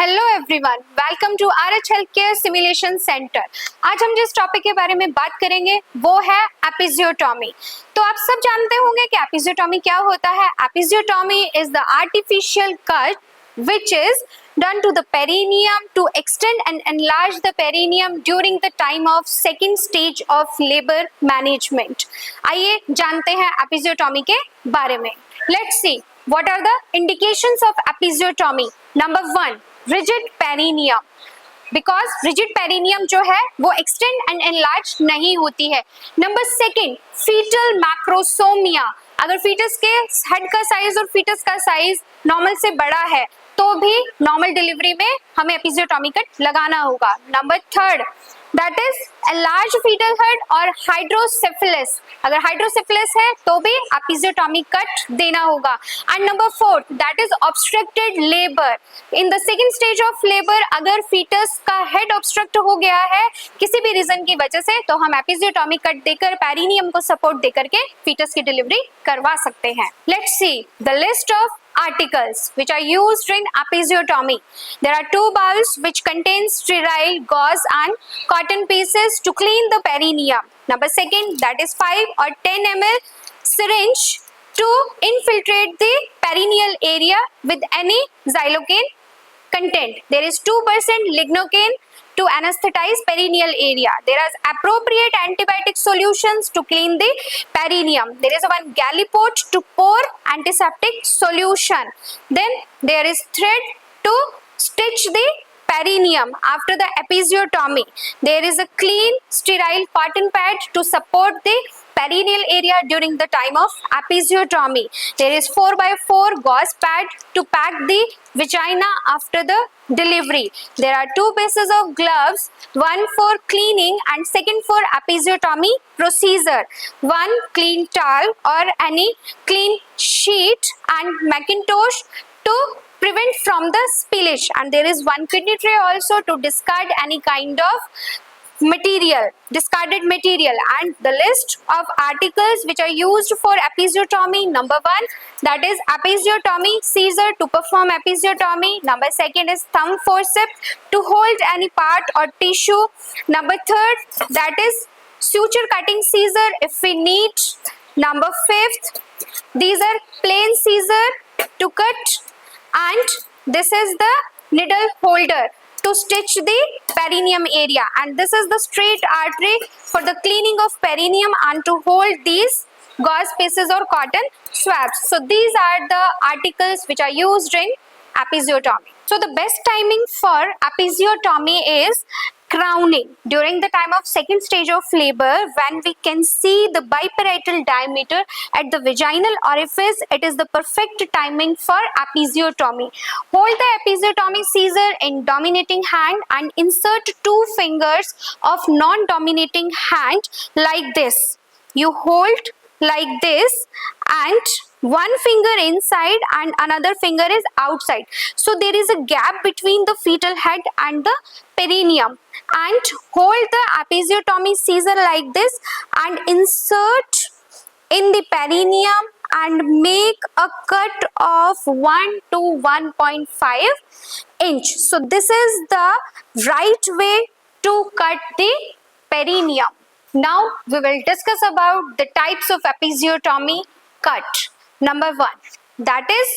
Hello everyone, welcome to RH health care simulation centre. आज हम जिस टॉपिक के बारे में बात करेंगे वो है एपिजियोटॉमी। तो आप सब जानते होंगे कि एपिजियोटॉमी क्या होता है। Episiotomy is the artificial cut which is done to the perineum to extend and enlarge the perineum during the time of second stage of labor management। आइए जानते हैं एपिजियोटॉमी के बारे में। Let's see what are the indications of episiotomy। Number 1, rigid perineum, because rigid perineum जो है वो extend and enlarge नहीं होती है। नंबर 2, फीटल मैक्रोसोमिया, अगर फीटस के हेड का साइज और फीटस का साइज नॉर्मल से बड़ा है तो भी नॉर्मल डिलीवरी में हमें एपिजियोटॉमी कट लगाना होगा। Number 3, that is enlarge foetal head और हाइड्रोसेफेलस, अगर हाइड्रोसेफेलस है तो भी एपिजियोटॉमी कट देना होगा। And number 4, that is obstructed labour. In the second stage of labour अगर फीटस का हेड ऑब्स्ट्रक्ट हो गया है किसी भी रीजन की वजह से तो हम एपिजियोटॉमी कट देकर पेरिनियम को सपोर्ट देकर के फीटस की डिलीवरी करवा सकते हैं। Let's see the list of articles which are used in episiotomy. There are 2 bowls which contain sterile gauze and cotton pieces to clean the perineum. Number 2, that is 5 or 10 ml syringe to infiltrate the perineal area with any xylocaine content. There is 2% lignocaine to anesthetize perineal area. There is appropriate antibiotic solutions to clean the perineum. There is 1 Gallipot to pour antiseptic solution. Then there is thread to stitch the perineum after the episiotomy. There is a clean sterile cotton pad to support the perineal area during the time of episiotomy. There is 4x4 gauze pad to pack the vagina after the delivery. There are 2 pieces of gloves, one for cleaning and second for episiotomy procedure. 1 clean towel or any clean sheet and Macintosh to prevent from the spillage. And there is 1 kidney tray also to discard any kind of discarded material. And the list of articles which are used for episiotomy: number 1, that is episiotomy scissor to perform episiotomy. Number 2 is thumb forceps to hold any part or tissue. Number 3, that is suture cutting scissor if we need. Number 5, these are plain scissor to cut, and this is the needle holder to stitch the perineum area, and this is the straight artery for the cleaning of perineum and to hold these gauze pieces or cotton swabs. So these are the articles which are used in episiotomy. So the best timing for episiotomy is crowning during the time of second stage of labor, when we can see the biparietal diameter at the vaginal orifice. It is the perfect timing for episiotomy. Hold the episiotomy scissor in dominating hand and insert 2 fingers of non-dominating hand like this. You hold like this and 1 finger inside and another finger is outside, so there is a gap between the fetal head and the perineum. And hold the episiotomy scissor like this and insert in the perineum and make a cut of 1 to 1.5 inch. So this is the right way to cut the perineum. Now we will discuss about the types of episiotomy cut. Number 1, that is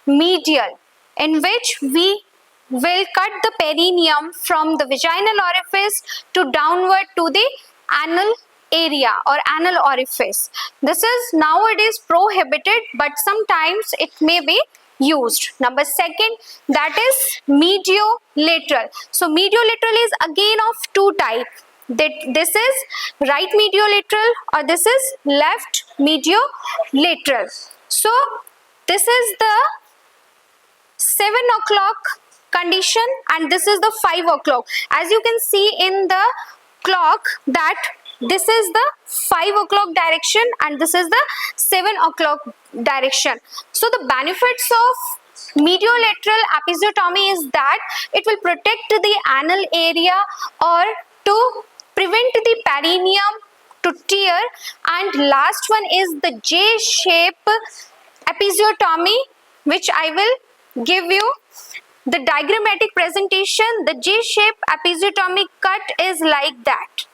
medial, in which we will cut the perineum from the vaginal orifice to downward to the anal area or anal orifice. This is nowadays prohibited, but sometimes it may be used. Number 2, that is mediolateral. So mediolateral is again of 2 types. This is right mediolateral or this is left mediolateral. So this is the 7 o'clock condition and this is the 5 o'clock. As you can see in the clock that this is the 5 o'clock direction and this is the 7 o'clock direction. So the benefits of mediolateral episiotomy is that it will protect the anal area or to prevent the perineum to tear. And last one is the J-shape episiotomy, which I will give you the diagrammatic presentation, the J-shaped episiotomy cut is like that.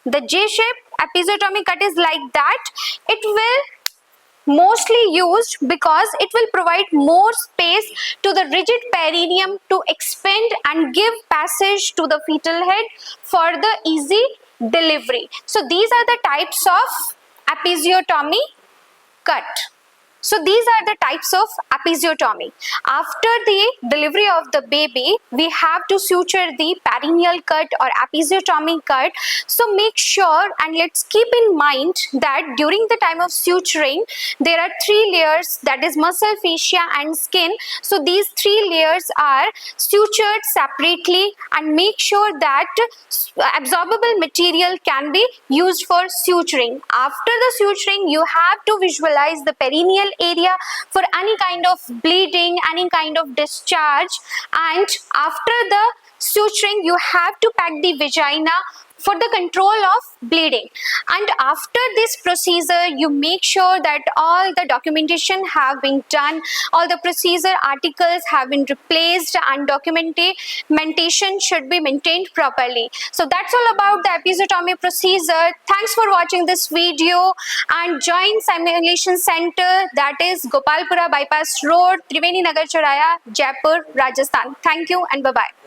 The J-shaped episiotomy cut is like that. It will mostly used because it will provide more space to the rigid perineum to expand and give passage to the fetal head for the easy delivery. So these are the types of episiotomy cut. So these are the types of episiotomy. After the delivery of the baby, we have to suture the perineal cut or episiotomy cut. So make sure and let's keep in mind that during the time of suturing, there are 3 layers, that is muscle, fascia and skin. So these 3 layers are sutured separately, and make sure that absorbable material can be used for suturing. After the suturing, you have to visualize the perineal area for any kind of bleeding, any kind of discharge, and after the suturing you have to pack the vagina for the control of bleeding. And after this procedure, you make sure that all the documentation have been done, all the procedure articles have been replaced, and documentation should be maintained properly. So that's all about the episiotomy procedure. Thanks for watching this video, and join Simulation Center, that is Gopalpura Bypass Road, Triveni Nagar Choraya, Jaipur, Rajasthan. Thank you and bye-bye.